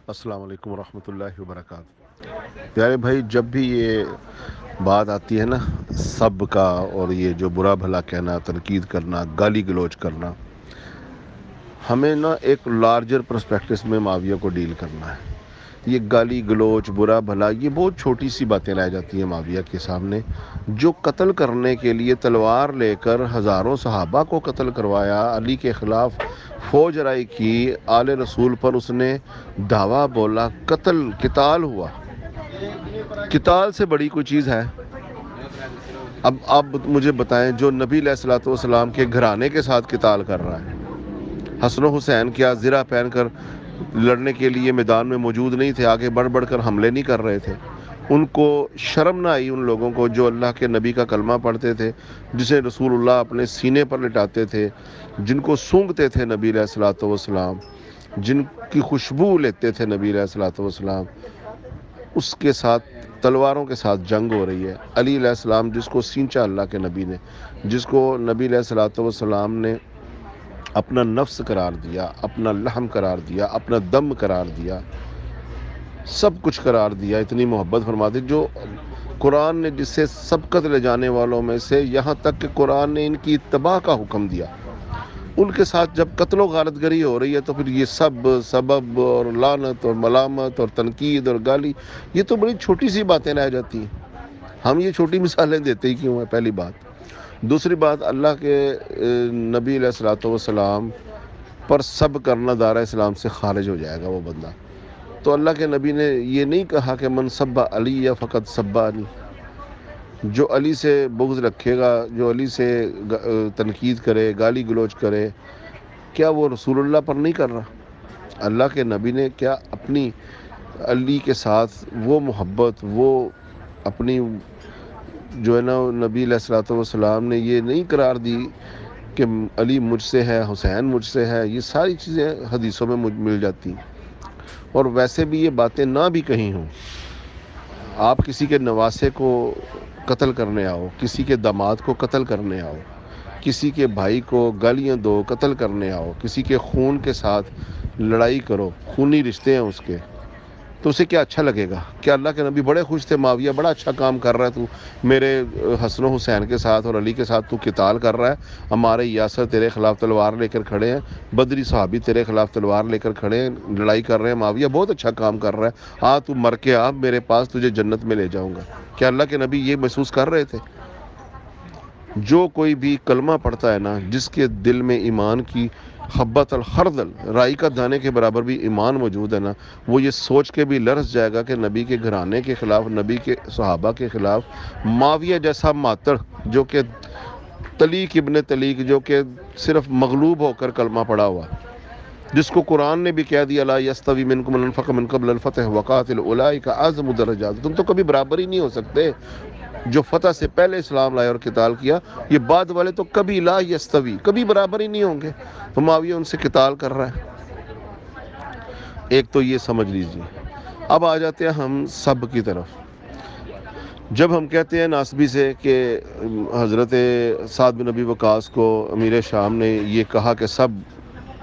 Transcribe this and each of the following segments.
السلام علیکم ورحمۃ اللہ وبرکاتہ۔ پیارے بھائی، جب بھی یہ بات آتی ہے نا سب کا، اور یہ جو برا بھلا کہنا، تنقید کرنا، گالی گلوچ کرنا، ہمیں نا ایک لارجر پرسپیکٹس میں معاویہ کو ڈیل کرنا ہے۔ یہ گالی گلوچ، برا بھلا، یہ بہت چھوٹی سی باتیں رہ جاتی ہیں معاویہ کے سامنے، جو قتل کرنے کے لیے تلوار لے کر ہزاروں صحابہ کو قتل کروایا، علی کے خلاف فوج رائی کی، آل رسول پر اس نے دعویٰ بولا، قتال ہوا۔ قتال سے بڑی کوئی چیز ہے؟ اب آپ مجھے بتائیں، جو نبی علیہ الصلوۃ والسلام کے گھرانے کے ساتھ قتال کر رہا ہے، حسن و حسین کیا زرہ پہن کر لڑنے کے لیے میدان میں موجود نہیں تھے؟ آگے بڑھ بڑھ کر حملے نہیں کر رہے تھے؟ ان کو شرم نہ آئی؟ ان لوگوں کو جو اللہ کے نبی کا کلمہ پڑھتے تھے، جسے رسول اللہ اپنے سینے پر لٹاتے تھے، جن کو سونگھتے تھے نبی علیہ الصلوۃ والسلام، جن کی خوشبو لیتے تھے نبی علیہ الصلوۃ والسلام، اس کے ساتھ تلواروں کے ساتھ جنگ ہو رہی ہے؟ علی علیہ السلام، جس کو سینچا اللہ کے نبی نے، جس کو نبی علیہ الصلوۃ والسلام نے اپنا نفس قرار دیا، اپنا لحم قرار دیا، اپنا دم قرار دیا، سب کچھ قرار دیا، اتنی محبت فرماتے، جو قرآن نے جس سے سبقت لے جانے والوں میں سے، یہاں تک کہ قرآن نے ان کی اتباع کا حکم دیا، ان کے ساتھ جب قتل و غارت گری ہو رہی ہے تو پھر یہ سب سبب اور لعنت اور ملامت اور تنقید اور گالی، یہ تو بڑی چھوٹی سی باتیں رہ جاتی ہیں۔ ہم یہ چھوٹی مثالیں دیتے ہی کیوں ہیں؟ پہلی بات۔ دوسری بات، اللہ کے نبی علیہ الصلوۃ والسلام پر سب کرنا دارہ اسلام سے خارج ہو جائے گا وہ بندہ۔ تو اللہ کے نبی نے یہ نہیں کہا کہ من سب علی یا فقط سبانی، جو علی سے بغض رکھے گا، جو علی سے تنقید کرے، گالی گلوچ کرے، کیا وہ رسول اللہ پر نہیں کر رہا؟ اللہ کے نبی نے کیا اپنی علی کے ساتھ وہ محبت، وہ اپنی جو ہے نا، نبی علیہ الصلوۃ والسلام نے یہ نہیں قرار دی کہ علی مجھ سے ہے، حسین مجھ سے ہے؟ یہ ساری چیزیں حدیثوں میں مل جاتی ہیں۔ اور ویسے بھی یہ باتیں نہ بھی کہیں ہوں، آپ کسی کے نواسے کو قتل کرنے آؤ، کسی کے داماد کو قتل کرنے آؤ، کسی کے بھائی کو گالیاں دو، قتل کرنے آؤ، کسی کے خون کے ساتھ لڑائی کرو، خونی رشتے ہیں اس کے، تو اسے کیا اچھا لگے گا؟ کیا اللہ کے نبی بڑے خوش تھے؟ معاویہ بڑا اچھا کام کر رہا ہے، تو میرے حسن و حسین کے ساتھ اور علی کے ساتھ تو قتال کر رہا ہے، ہمارے یاسر تیرے خلاف تلوار لے کر کھڑے ہیں، بدری صحابی تیرے خلاف تلوار لے کر کھڑے ہیں، لڑائی کر رہے ہیں، معاویہ بہت اچھا کام کر رہا ہے، تو مر کے آ میرے پاس، تجھے جنت میں لے جاؤں گا۔ کیا اللہ کے نبی یہ محسوس کر رہے تھے؟ جو کوئی بھی کلمہ پڑھتا ہے نا، جس کے دل میں ایمان کی حبت الخردل، رائی کا دانے کے برابر بھی ایمان موجود ہے نا، وہ یہ سوچ کے بھی لرز جائے گا کہ نبی کے گھرانے کے خلاف، نبی کے صحابہ کے خلاف معاویہ جیسا ماتڑ، جو کہ تلیق ابن تلیق، جو کہ صرف مغلوب ہو کر کلمہ پڑھا ہوا، جس کو قرآن نے بھی کہہ دیا لا یستوی منکم من انفق من قبل الفتح وقاتل اولئک اعظم درجات، تم تو کبھی برابر ہی نہیں ہو سکتے۔ جو فتح سے پہلے اسلام لائے اور قتال کیا، یہ بعد والے تو کبھی لا یستوی، کبھی برابر ہی نہیں ہوں گے۔ تو معاویہ ان سے قتال کر رہا ہے۔ ایک تو یہ سمجھ لیجیے۔ اب آ جاتے ہیں ہم سب کی طرف۔ جب ہم کہتے ہیں ناسبی سے کہ حضرت سعد بن ابی وقاص کو امیر شام نے یہ کہا کہ سب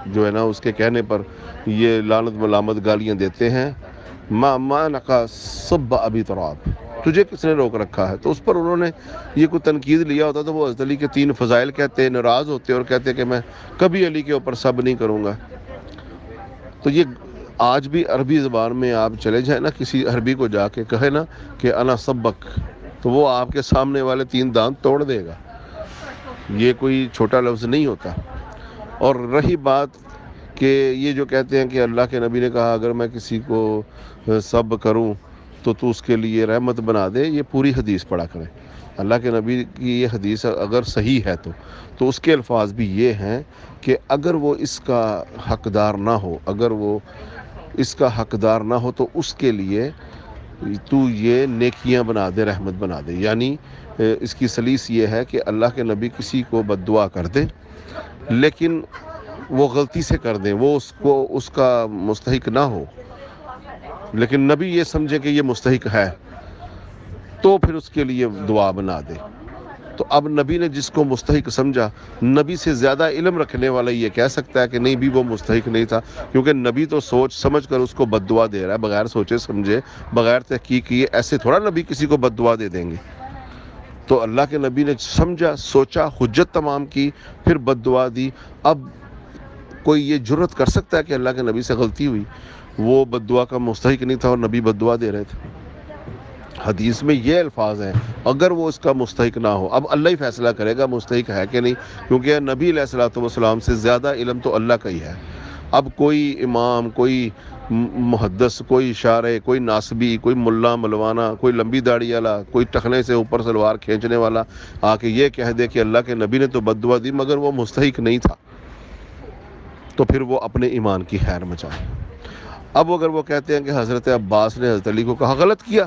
جو ہے نا اس کے کہنے پر یہ لعنت ملامت گالیاں دیتے ہیں، ما نقا صب ابی تراب، تجھے کس نے روک رکھا ہے؟ تو اس پر انہوں نے یہ کوئی تنقید لیا ہوتا تو وہ حضرت علی کے 3 فضائل کہتے، ناراض ہوتے اور کہتے کہ میں کبھی علی کے اوپر سب نہیں کروں گا۔ تو یہ آج بھی عربی زبان میں آپ چلے جائیں نا، کسی عربی کو جا کے کہے نا کہ انا سبک، تو وہ آپ کے سامنے والے 3 دانت توڑ دے گا۔ یہ کوئی چھوٹا لفظ نہیں ہوتا۔ اور رہی بات کہ یہ جو کہتے ہیں کہ اللہ کے نبی نے کہا اگر میں کسی کو سب کروں تو اس کے لیے رحمت بنا دے، یہ پوری حدیث پڑھا کریں۔ اللہ کے نبی کی یہ حدیث اگر صحیح ہے تو اس کے الفاظ بھی یہ ہیں کہ اگر وہ اس کا حقدار نہ ہو، اگر وہ اس کا حقدار نہ ہو تو اس کے لیے تو یہ نیکیاں بنا دے، رحمت بنا دے۔ یعنی اس کی سلیس یہ ہے کہ اللہ کے نبی کسی کو بد دعا کر دیں، لیکن وہ غلطی سے کر دیں، وہ اس کا مستحق نہ ہو، لیکن نبی یہ سمجھے کہ یہ مستحق ہے، تو پھر اس کے لیے دعا بنا دے۔ تو اب نبی نے جس کو مستحق سمجھا، نبی سے زیادہ علم رکھنے والا یہ کہہ سکتا ہے کہ نہیں بھی وہ مستحق نہیں تھا، کیونکہ نبی تو سوچ سمجھ کر اس کو بد دعا دے رہا ہے، بغیر سوچے سمجھے، بغیر تحقیق کیے. ایسے تھوڑا نبی کسی کو بد دعا دے دیں گے. تو اللہ کے نبی نے سمجھا، سوچا، حجت تمام کی، پھر بد دعا دی. اب کوئی یہ جرت کر سکتا ہے کہ اللہ کے نبی سے غلطی ہوئی، وہ بد دعا کا مستحق نہیں تھا اور نبی بد دعا دے رہے تھے؟ حدیث میں یہ الفاظ ہیں، اگر وہ اس کا مستحق نہ ہو، اب اللہ ہی فیصلہ کرے گا مستحق ہے کہ نہیں، کیونکہ نبی علیہ الصلوۃ والسلام سے زیادہ علم تو اللہ کا ہی ہے. اب کوئی امام، کوئی محدث، کوئی شارع، کوئی ناسبی، کوئی ملا ملوانا، کوئی لمبی داڑھی والا، کوئی ٹخنے سے اوپر سلوار کھینچنے والا آ کے یہ کہہ دے کہ اللہ کے نبی نے تو بد دعا دی مگر وہ مستحق نہیں تھا، تو پھر وہ اپنے ایمان کی خیر مچائے. اب اگر وہ کہتے ہیں کہ حضرت عباس نے حضرت علی کو کہا غلط کیا،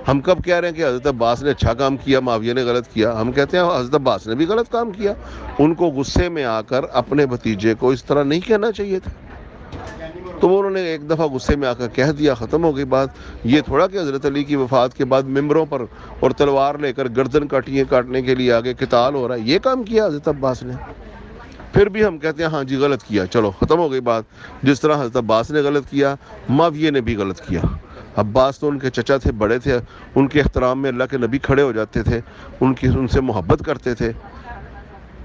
ہم کب کہہ رہے ہیں کہ حضرت عباس نے اچھا کام کیا، معاویہ نے غلط کیا؟ ہم کہتے ہیں حضرت عباس نے بھی غلط کام کیا. ان کو غصے میں آ کر اپنے بھتیجے کو اس طرح نہیں کہنا چاہیے تھا، تو وہ انہوں نے ایک دفعہ غصے میں آ کر کہہ دیا، ختم ہو گئی بات. یہ تھوڑا کہ حضرت علی کی وفات کے بعد ممبروں پر اور تلوار لے کر گردن کاٹنے کے لیے آگے قتال ہو رہا ہے، یہ کام کیا حضرت عباس نے. پھر بھی ہم کہتے ہیں ہاں جی غلط کیا، چلو ختم ہو گئی بات. جس طرح حضرت عباس نے غلط کیا، معاویہ نے بھی غلط کیا. عباس تو ان کے چچا تھے، بڑے تھے، ان کے احترام میں اللہ کے نبی کھڑے ہو جاتے تھے، ان سے محبت کرتے تھے.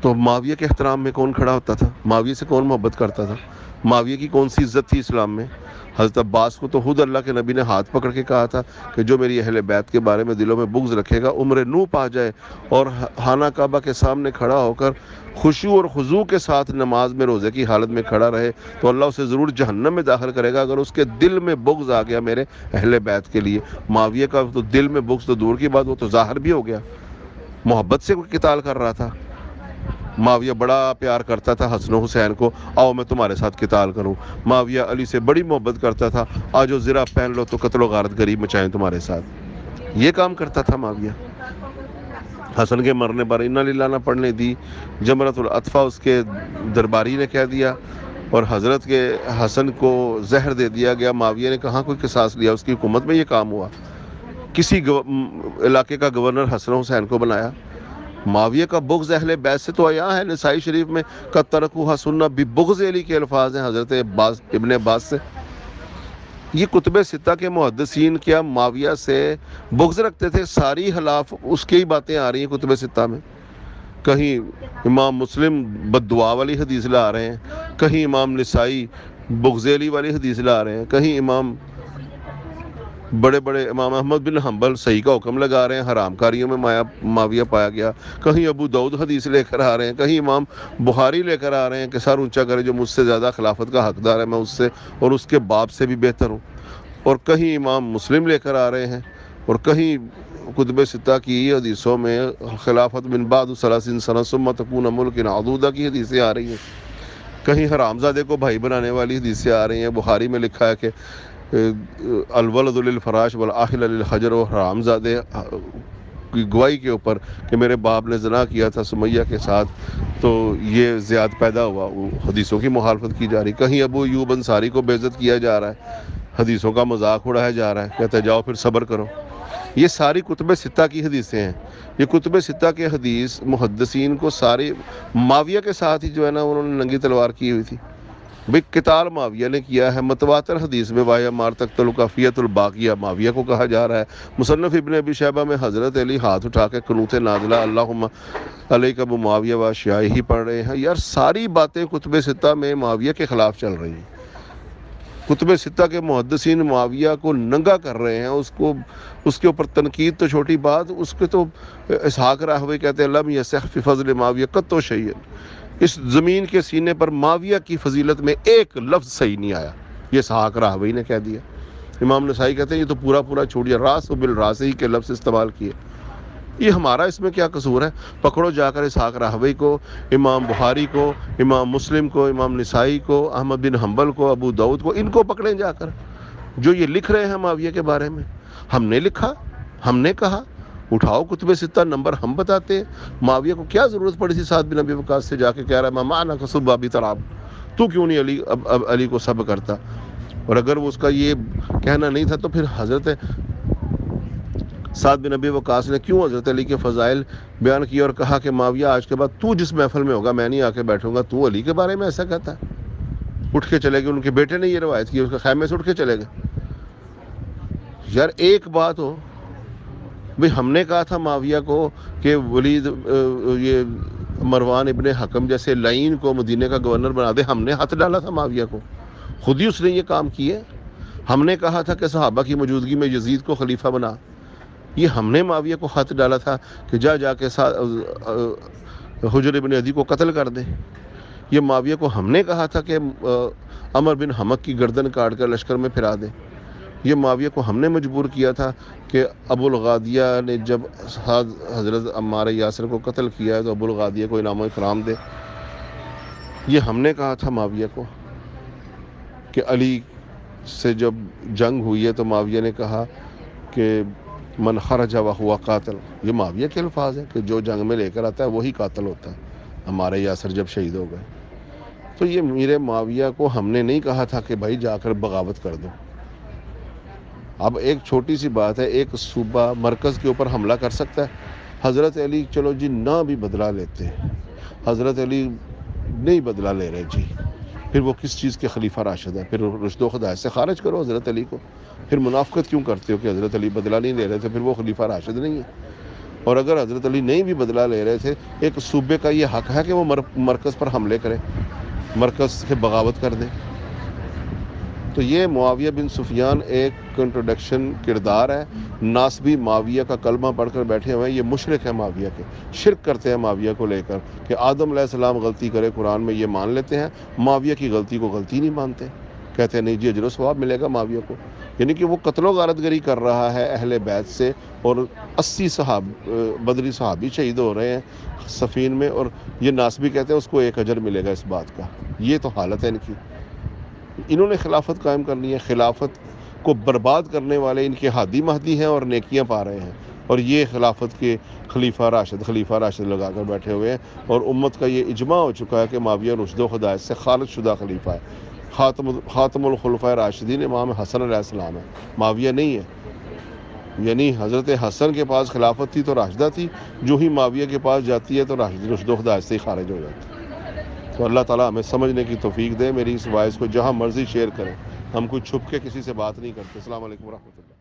تو معاویہ کے احترام میں کون کھڑا ہوتا تھا؟ معاویہ سے کون محبت کرتا تھا؟ معاویہ کی کون سی عزت تھی اسلام میں؟ حضرت عباس کو تو خود اللہ کے نبی نے ہاتھ پکڑ کے کہا تھا کہ جو میری اہل بیت کے بارے میں دلوں میں بغض رکھے گا، عمر نو پا جائے اور خانہ کعبہ کے سامنے کھڑا ہو کر خشوع اور خضوع کے ساتھ نماز میں روزے کی حالت میں کھڑا رہے تو اللہ اسے ضرور جہنم میں داخل کرے گا اگر اس کے دل میں بغض آ گیا میرے اہل بیت کے لیے. معاویہ کا تو دل میں بغض تو دور کی بات، وہ تو ظاہر بھی ہو گیا، محبت سے قتال کر رہا تھا. معاویہ بڑا پیار کرتا تھا حسن و حسین کو، آؤ میں تمہارے ساتھ قتال کروں. معاویہ علی سے بڑی محبت کرتا تھا، آجو زرہ پہن لو تو قتل و غارت غریب مچائیں تمہارے ساتھ. یہ کام کرتا تھا معاویہ. حسن کے مرنے پر انا للہ نہ پڑھنے دی، جمرۃ العطفہ اس کے درباری نے کہہ دیا اور حضرت کے حسن کو زہر دے دیا گیا. معاویہ نے کہاں کوئی قصاص لیا، اس کی حکومت میں یہ کام ہوا. کسی علاقے کا گورنر حسن حسین کو بنایا. معاویہ کا بغض اہل بیت سے تو عیاں ہے، نسائی شریف میں قد ترکوها سنہ ببغض علی کے الفاظ ہیں حضرت ابن عباس سے. یہ کتب ستہ کے محدثین کیا معاویہ سے بغض رکھتے تھے؟ ساری خلاف اس کی ہی باتیں آ رہی ہیں کتب ستہ میں. کہیں امام مسلم بد دعا والی حدیث لا رہے ہیں، کہیں امام نسائی بغض علی والی حدیث لا رہے ہیں، کہیں بڑے امام احمد بن حنبل صحیح کا حکم لگا رہے ہیں، حرام کاریوں میں معاویہ پایا گیا. کہیں ابو داؤد حدیث لے کر آ رہے ہیں، کہیں امام بخاری لے کر آ رہے ہیں کہ سر اونچا کرے جو مجھ سے زیادہ خلافت کا حقدار ہے، میں اس سے اور اس کے باپ سے بھی بہتر ہوں. اور کہیں امام مسلم لے کر آ رہے ہیں، اور کہیں کتب ستہ کی حدیثوں میں خلافت من بعد 30 سنہ ثم تکون ملک عضودا کی حدیثیں آ رہی ہیں. کہیں حرام زادے کو بھائی بنانے والی حدیثیں آ رہی ہیں. بخاری میں لکھا ہے کہ الولد للفراش والاہل للحجر، و حرام زادے کی گواہی کے اوپر کہ میرے باپ نے زنا کیا تھا سمیہ کے ساتھ تو یہ زیاد پیدا ہوا، وہ حدیثوں کی مخالفت کی جا رہی. کہیں ابو ایوب انصاری کو بے عزت کیا جا رہا ہے، حدیثوں کا مذاق اڑایا جا رہا ہے، کہتے جاؤ پھر صبر کرو. یہ ساری کتب ستہ کی حدیثیں ہیں. یہ کتب ستہ کے حدیث محدثین کو ساری معاویہ کے ساتھ ہی جو ہے نا انہوں نے ننگی تلوار کی ہوئی تھی. بھئی قتال معاویہ نے کیا ہے. متواتر حدیث میں وایا مار تقتل کفیت الباقیہ معاویہ کو کہا جا رہا ہے. مصنف ابن ابی شیبہ میں حضرت علی ہاتھ اٹھا کے قنوت نازلہ اللہم علیک بمعاویہ و اشیاعہ پڑھ رہے ہیں. یار ساری باتیں کتب ستہ میں معاویہ کے خلاف چل رہی ہیں. کتب ستہ کے محدثین معاویہ کو ننگا کر رہے ہیں، اس کے اوپر تنقید تو چھوٹی بات، اس کے تو اسحاق راہوی کہتے ہیں لم یصح فی فضل معاویہ قط شیء، اس زمین کے سینے پر معاویہ کی فضیلت میں ایک لفظ صحیح نہیں آیا. یہ اسحاق راہوی نے کہہ دیا. امام نسائی کہتے ہیں یہ تو پورا چھوڑ دیا، راس و بالراس ہی کے لفظ استعمال کیے. یہ ہمارا اس میں کیا قصور ہے؟ پکڑو جا کر اسحاق راہوی کو، امام بخاری کو، امام مسلم کو، امام نسائی کو، احمد بن حنبل کو، ابو داؤد کو، ان کو پکڑیں جا کر جو یہ لکھ رہے ہیں معاویہ کے بارے میں. ہم نے لکھا، ہم نے کہا، اٹھاؤ کتب ستہ نمبر ہم بتاتے ہیں. معاویہ کو کیا ضرورت پڑی تھی سعد بن ابی وقاص سے جا کے کہہ رہا ہے مانا کا صبح ابی تراب، تو کیوں نہیں علی کو سب کرتا؟ اور اگر وہ اس کا یہ کہنا نہیں تھا تو پھر حضرت سعد بن ابی وقاص نے کیوں حضرت علی کے فضائل بیان کیے اور کہا کہ معاویہ آج کے بعد تو جس محفل میں ہوگا میں نہیں آ کے بیٹھوں گا، تو علی کے بارے میں ایسا کہتا ہے؟ اٹھ کے چلے گئے، ان کے بیٹے نے یہ روایت کی، اس کے خیمے سے اٹھ کے چلے گئے۔ یار ایک بات ہو بھئی، ہم نے کہا تھا معاویہ کو کہ ولید یہ مروان ابن حکم جیسے لعین کو مدینے کا گورنر بنا دے، ہم نے ہاتھ ڈالا تھا معاویہ کو، خود ہی اس نے یہ کام کیے۔ ہم نے کہا تھا کہ صحابہ کی موجودگی میں یزید کو خلیفہ بنا، یہ ہم نے معاویہ کو خط ڈالا تھا کہ جا کے حجر ابن عدی کو قتل کر دے۔ یہ معاویہ کو ہم نے کہا تھا کہ عمر بن حمق کی گردن کاٹ کر لشکر میں پھرا دے۔ یہ معاویہ کو ہم نے مجبور کیا تھا کہ ابو الغادیہ نے جب حضرت عمار یاسر کو قتل کیا ہے تو ابو الغادیہ کو انعام و اکرام دے۔ یہ ہم نے کہا تھا معاویہ کو کہ علی سے جب جنگ ہوئی ہے تو معاویہ نے کہا کہ من خرج وہو قاتل، یہ معاویہ کے الفاظ ہیں کہ جو جنگ میں لے کر آتا ہے وہی قاتل ہوتا ہے۔ ہمارے یاسر جب شہید ہو گئے تو یہ میرے معاویہ کو ہم نے نہیں کہا تھا کہ بھائی جا کر بغاوت کر دو۔ اب ایک چھوٹی سی بات ہے، ایک صوبہ مرکز کے اوپر حملہ کر سکتا ہے؟ حضرت علی چلو جی نہ بھی بدلہ لیتے، حضرت علی نہیں بدلہ لے رہے جی، پھر وہ کس چیز کے خلیفہ راشد ہے؟ پھر رشد و ہدایت سے خارج کرو حضرت علی کو۔ پھر منافقت کیوں کرتے ہو کہ حضرت علی بدلہ نہیں لے رہے تھے، پھر وہ خلیفہ راشد نہیں ہے؟ اور اگر حضرت علی نہیں بھی بدلہ لے رہے تھے، ایک صوبے کا یہ حق ہے کہ وہ مرکز پر حملے کرے، مرکز سے بغاوت کر دے۔ تو یہ معاویہ بن سفیان ایک کنٹروڈکشن کردار ہے، ناسبی معاویہ کا کلمہ پڑھ کر بیٹھے ہوئے ہیں، یہ مشرک ہے معاویہ کے، شرک کرتے ہیں معاویہ کو لے کر کہ آدم علیہ السلام غلطی کرے قرآن میں یہ مان لیتے ہیں، معاویہ کی غلطی کو غلطی نہیں مانتے، کہتے ہیں نہیں جی اجر و ثواب ملے گا معاویہ کو، یعنی کہ وہ قتل و غارت گری کر رہا ہے اہل بیت سے، اور 80 بدری صحابی شہید ہو رہے ہیں صفین میں، اور یہ ناسبی کہتے ہیں اس کو 1 اجر ملے گا اس بات کا۔ یہ تو حالت ہے ان کی۔ انہوں نے خلافت قائم کرنی ہے، خلافت کو برباد کرنے والے ان کے ہادی مہدی ہیں اور نیکیاں پا رہے ہیں، اور یہ خلافت کے خلیفہ راشد لگا کر بیٹھے ہوئے ہیں، اور امت کا یہ اجماع ہو چکا ہے کہ معاویہ رشد و ہدایت سے خارج شدہ خلیفہ ہے، خاتم الخلفاء راشدین امام حسن علیہ السلام ہے، معاویہ نہیں ہے۔ یعنی حضرت حسن کے پاس خلافت تھی تو راشدہ تھی، جو ہی معاویہ کے پاس جاتی ہے تو رشد و ہدایت سے ہی خارج ہو جاتی ہے۔ تو اللہ تعالیٰ ہمیں سمجھنے کی توفیق دے۔ میری اس وائس کو جہاں مرضی شیئر کریں، ہم کوئی چھپ کے کسی سے بات نہیں کرتے۔ السلام علیکم ورحمۃ اللہ۔